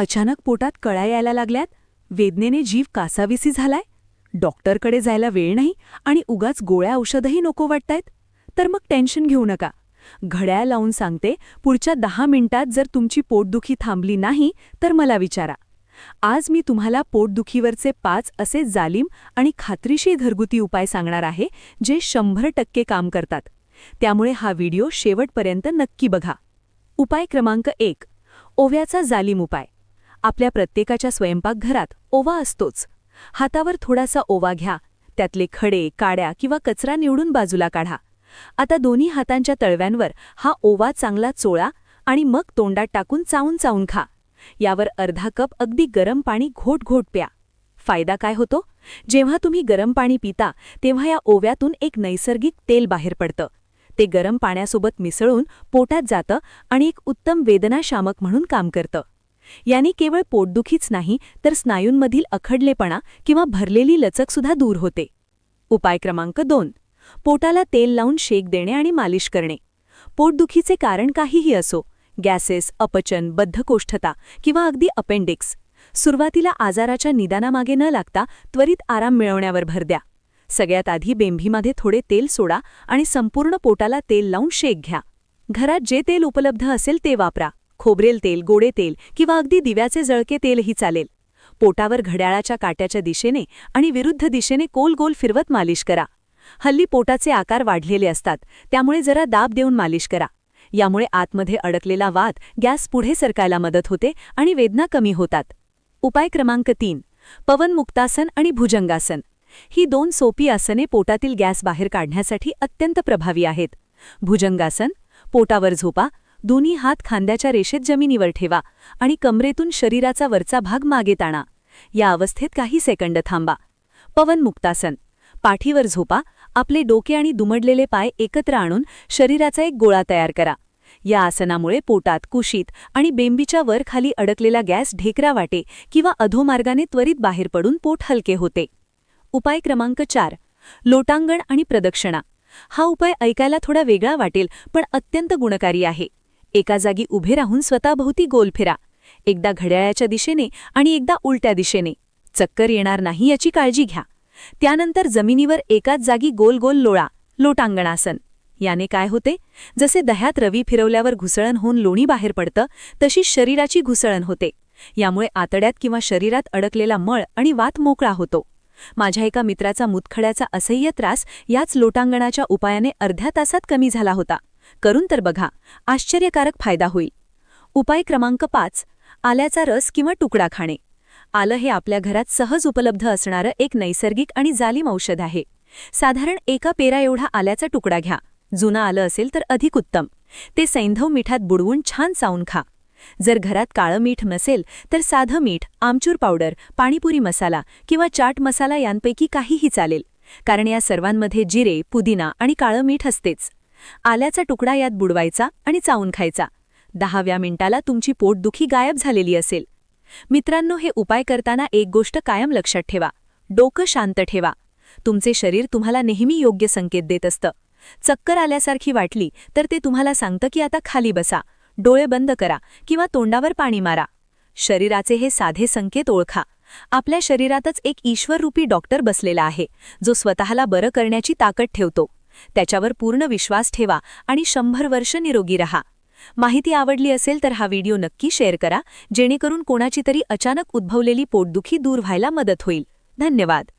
अचानक पोटात कळ्या यायला लागल्यात, वेदनेने जीव कासावीसी झालाय, डॉक्टरकडे जायला वेळ नाही आणि उगाच गोळ्या औषधही नको वाटतायत, तर मग टेन्शन घेऊ नका. घड्याळ लावून सांगते, पुढच्या 10 मिनिटात जर तुमची पोटदुखी थांबली नाही तर मला विचारा. आज मी तुम्हाला पोटदुखीवरचे 5 असे जालीम आणि खात्रीशीर घरगुती उपाय सांगणार आहे जे 100% काम करतात. त्यामुळे हा व्हिडिओ शेवटपर्यंत नक्की बघा. उपाय क्रमांक 1. ओव्याचा जालीम उपाय. आपल्या प्रत्येकाच्या स्वयंपाकघरात ओवा असतोच. हातावर थोडासा ओवा घ्या, त्यातले खडे, काड्या किंवा कचरा निवडून बाजूला काढा. आता दोन्ही हातांच्या तळव्यांवर हा ओवा चांगला चोळा आणि मग तोंडात टाकून चावून चावून खा. यावर अर्धा कप अगदी गरम पाणी घोट घोट प्या. फायदा काय होतो? जेव्हा तुम्ही गरम पाणी पिता तेव्हा या ओव्यातून एक नैसर्गिक तेल बाहेर पडतं. ते गरम पाण्यासोबत मिसळून पोटात जातं आणि एक उत्तम वेदनाशामक म्हणून काम करतं. याने केवळ पोटदुखीच नाही तर स्नायूंमधील अखडलेपणा किंवा भरलेली लचकसुद्धा दूर होते. उपाय क्रमांक 2. पोटाला तेल लावून शेक देणे आणि मालिश करणे. पोटदुखीचे कारण काहीही असो, गॅसेस, अपचन, बद्धकोष्ठता किंवा अगदी अपेंडिक्स, सुरुवातीला आजाराच्या निदानामागे न लागता त्वरित आराम मिळवण्यावर भर द्या. सगळ्यात आधी बेंभीमध्ये थोडे तेल सोडा आणि संपूर्ण पोटाला तेल लावून शेक घ्या. घरात जे तेल उपलब्ध असेल ते वापरा. खोबरेल तेल, गोडे तेल किंवा अगदी दिव्याचे जळके तेलही चालेल. पोटावर घड्याळाच्या काट्याच्या दिशेने आणि विरुद्ध दिशेने गोल गोल फिरवत मालिश करा. हल्ली पोटाचे आकार वाढलेले असतात, त्यामुळे जरा दाब देऊन मालिश करा. यामुळे आतमध्ये अडकलेला वात, गॅस पुढे सरकायला मदत होते आणि वेदना कमी होतात. उपाय क्रमांक 3. पवनमुक्तासन आणि भुजंगासन. ही 2 सोपी आसने पोटातील गॅस बाहेर काढण्यासाठी अत्यंत प्रभावी आहेत. भुजंगासन. पोटावर झोपा, दोन्ही हात खांद्याच्या रेषेत जमिनीवर ठेवा आणि कमरेतून शरीराचा वरचा भाग मागे ताणा. या अवस्थेत काही सेकंद थांबा. पवनमुक्तासन. पाठीवर झोपा, आपले डोके आणि दुमडलेले पाय एकत्र आणून शरीराचा एक गोळा तयार करा. या आसनामुळे पोटात, कुशीत आणि बेंबीच्या वर खाली अडकलेला गॅस ढेकरा वाटे किंवा अधोमार्गाने त्वरित बाहेर पडून पोट हलके होते. उपाय क्रमांक 4. लोटांगण आणि प्रदक्षिणा. हा उपाय ऐकायला थोडा वेगळा वाटेल पण अत्यंत गुणकारी आहे. एका जागी उभे राहून स्वतःभोवती गोल फिरा. एकदा घड्याळाच्या दिशेने आणि एकदा उलट्या दिशेने. चक्कर येणार नाही याची काळजी घ्या. त्यानंतर जमिनीवर एकाच जागी गोल गोल लोळा. लोटांगणासन. याने काय होते? जसे दह्यात रवी फिरवल्यावर घुसळण होऊन लोणी बाहेर पडतं, तशी शरीराची घुसळण होते. यामुळे आतड्यात किंवा शरीरात अडकलेला मळ आणि वात मोकळा होतो. माझ्या एका मित्राचा मुतखड्याचा असह्य त्रास याच लोटांगणाच्या उपायाने अर्ध्या तासात कमी झाला होता. करून तर बघा, आश्चर्यकारक फायदा होईल. उपाय क्रमांक 5. आल्याचा रस किंवा तुकडा खाणे. आलं हे आपल्या घरात सहज उपलब्ध असणारं एक नैसर्गिक आणि जालीम औषध आहे. साधारण 1 पेरा एवढा आल्याचा तुकडा घ्या. जुनं आलं असेल तर अधिक उत्तम. ते सैंधव मिठात बुडवून छान चावून खा. जर घरात काळं मीठ नसेल तर साधं मीठ, आमचूर पावडर, पाणीपुरी मसाला किंवा चाट मसाला यांपैकी काहीही चालेल, कारण या सर्वांमध्ये जिरे, पुदिना आणि काळं मीठ असतेच. आल्याचा तुकडा यात बुडवायचा आणि चावून खायचा. 10व्या मिनिटाला तुमची पोटदुखी गायब झालेली असेल. मित्रांनो, हे उपाय करताना एक गोष्ट कायम लक्षात ठेवा. डोकं शांत ठेवा. तुमचे शरीर तुम्हाला नेहमी योग्य संकेत देत असतं. चक्कर आल्यासारखी वाटली तर ते तुम्हाला सांगतं की आता खाली बसा, डोळे बंद करा किंवा तोंडावर पाणी मारा. शरीराचे हे साधे संकेत ओळखा. आपल्या शरीरातच एक ईश्वररूपी डॉक्टर बसलेला आहे, जो स्वतःला बरं करण्याची ताकद ठेवतो. त्याच्यावर पूर्ण विश्वास ठेवा आणि 100 वर्ष निरोगी रहा. माहिती आवडली असेल तर हा व्हिडिओ नक्की शेअर करा, जेणेकरून कोणाची तरी अचानक उद्भवलेली पोटदुखी दूर व्हायला मदत होईल. धन्यवाद.